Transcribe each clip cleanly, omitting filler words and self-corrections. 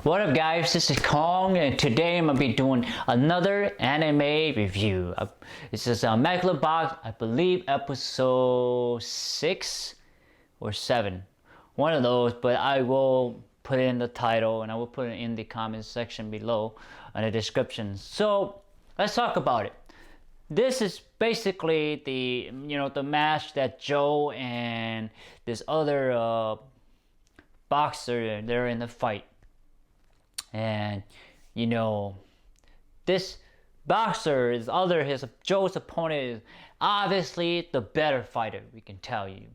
What up guys, this is Kong and today I'm going to be doing another anime review. This is Megalo Box, I believe episode 6 or 7. One of those, but I will put it in the title and I will put it in the comment section below in the description. So let's talk about it. This is basically the match that Joe and this other boxer, they're in the fight. And this boxer Joe's opponent is obviously the better fighter, we can tell you.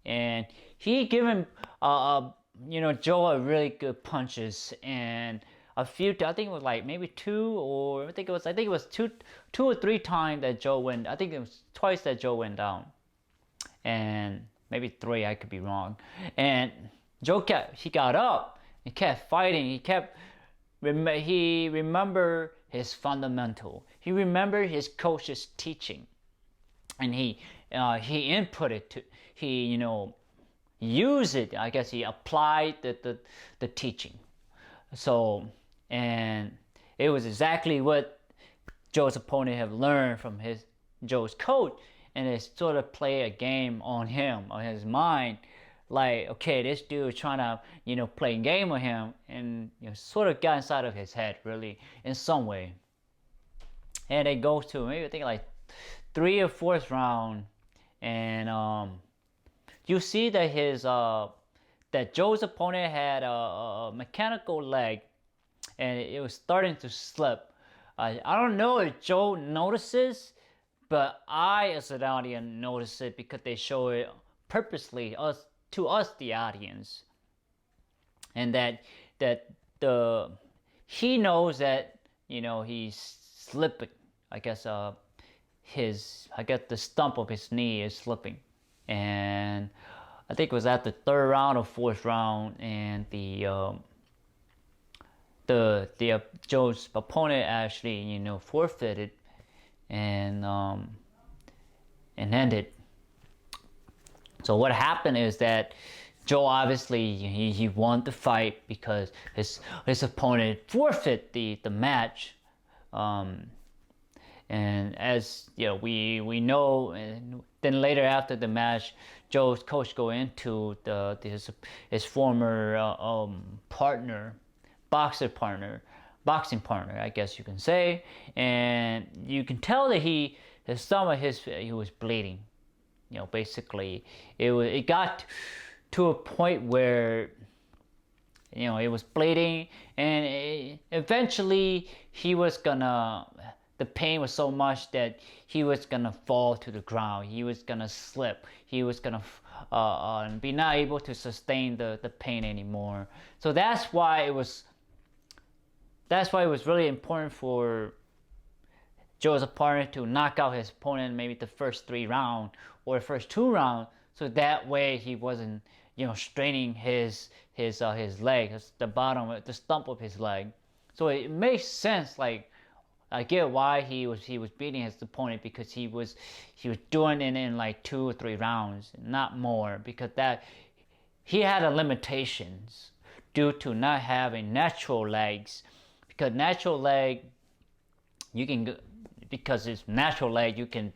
And he given Joe a really good punches and a few. I think it was like maybe two, or I think it was two or three times that Joe went. I think it was twice that Joe went down, and maybe three. I could be wrong. And Joe got up and kept fighting. He remembered his fundamental. He remembered his coach's teaching, and he inputted to. He used it. I guess he applied the teaching. So, and it was exactly what Joe's opponent have learned from Joe's coach, and it sort of play a game on him, on his mind. Like, okay, this dude is trying to, play a game with him, and sort of got inside of his head, really, in some way. And it goes to maybe I think like 3 or 4th round, and you see that that Joe's opponent had a mechanical leg, and it was starting to slip. I don't know if Joe notices, but I, as an audience, notice it because they show it purposely to us, the audience, and that he knows that he's slipping. I guess the stump of his knee is slipping, and I think it was at the 3rd round or 4th round, and the Joe's opponent actually forfeited and ended. So what happened is that Joe obviously he won the fight because his opponent forfeit the match, and as we know, and then later after the match, Joe's coach go into his former boxing partner, I guess you can say, and you can tell that he was bleeding. Basically, it got to a point where it was bleeding, and eventually the pain was so much that he was gonna fall to the ground. He was gonna slip. He was gonna be not able to sustain the pain anymore. So that's why it was really important for Joe's opponent to knock out his opponent maybe the first 3 rounds or the first 2 rounds, so that way he wasn't straining his leg, the stump of his leg. So it makes sense. Like, I get why he was beating his opponent, because he was doing it in like 2 or 3 rounds, not more, because that he had limitations due to not having natural legs. Because natural leg, because it's natural leg, you can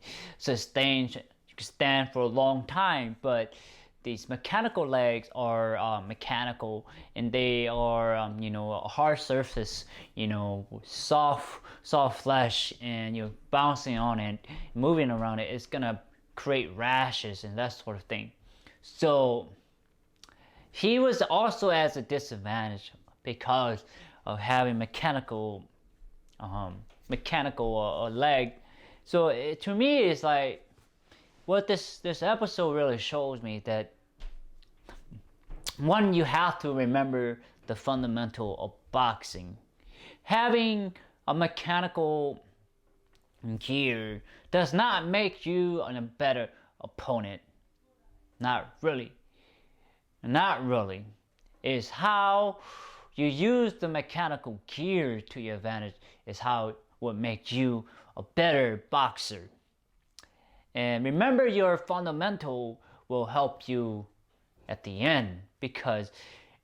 stand for a long time, but these mechanical legs are mechanical, and they are a hard surface, soft flesh, and bouncing on it, moving around it, it's gonna create rashes and that sort of thing. So he was also at a disadvantage because of having mechanical leg. So to me, it's like what this episode really shows me, that one, you have to remember the fundamental of boxing. Having a mechanical gear does not make you a better opponent. Not really. It's how you use the mechanical gear to your advantage is how it will make you a better boxer. And remember, your fundamental will help you at the end, because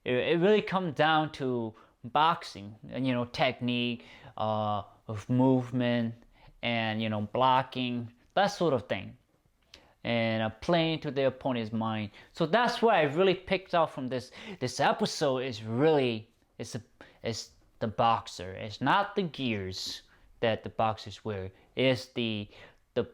it really comes down to boxing, and technique, of movement, and blocking, that sort of thing, and playing to the opponent's mind. So that's what I really picked out from this episode. Is really it's the boxer. It's not the gears that the boxers wear. It's the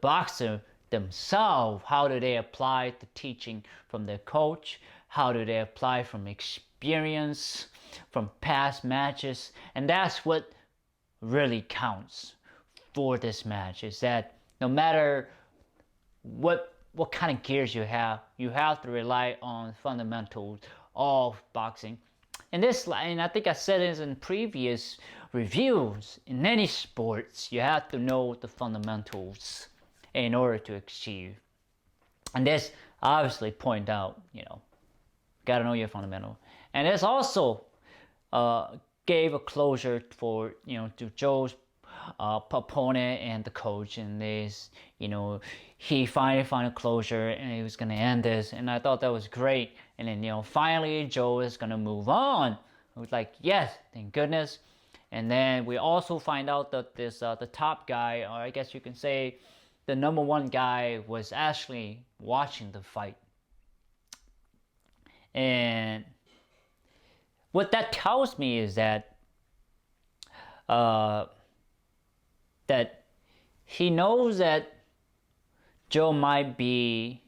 boxer themselves. How do they apply the teaching from their coach? How do they apply from experience, from past matches? And that's what really counts for this match, is that no matter what kind of gears you have to rely on fundamentals of boxing. And I think I said this in previous reviews, in any sports, you have to know the fundamentals in order to achieve. And this obviously point out, gotta know your fundamental. And this also gave a closure for, to Joe's opponent and the coach, and this, he finally found a closure, and he was gonna end this, and I thought that was great. And then finally Joe is gonna move on. It was like, yes, thank goodness. And then we also find out that this the top guy, or I guess you can say the #1 guy, was actually watching the fight. And what that tells me is that that he knows that Joe might be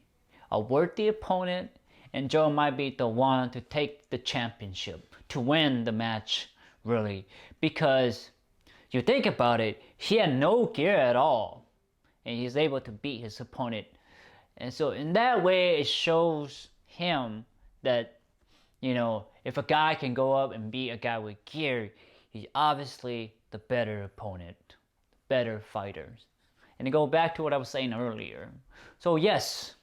a worthy opponent, and Joe might be the one to take the championship, to win the match, really. Because you think about it, he had no gear at all, and he's able to beat his opponent. And so in that way, it shows him that, if a guy can go up and beat a guy with gear, he's obviously the better opponent, better fighters. And to go back to what I was saying earlier. So yes,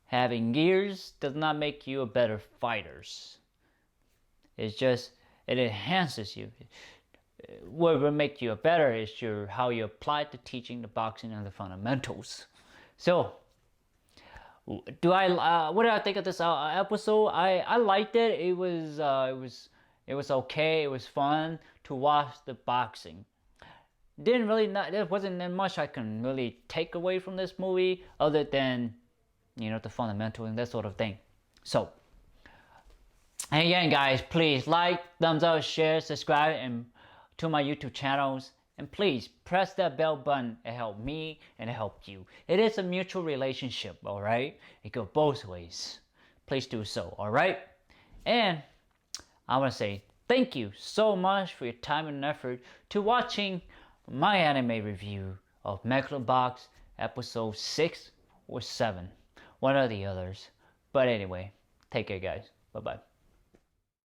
having gears does not make you a better fighter. It's just, it enhances you. What will make you a better is how you apply the teaching, the boxing, and the fundamentals. So, what did I think of this episode? I liked it. It was okay. It was fun to watch the boxing. There wasn't that much I can really take away from this movie, other than the fundamental and that sort of thing. So, and again, guys, please like, thumbs up, share, subscribe, and to my YouTube channels, and please press that bell button. It helped me and it helped you. It is a mutual relationship, all right? It goes both ways. Please do so, all right? And I want to say thank you so much for your time and effort to watching my anime review of Megalo Box episode 6 or 7, one or the others. But anyway, take care, guys. Bye bye.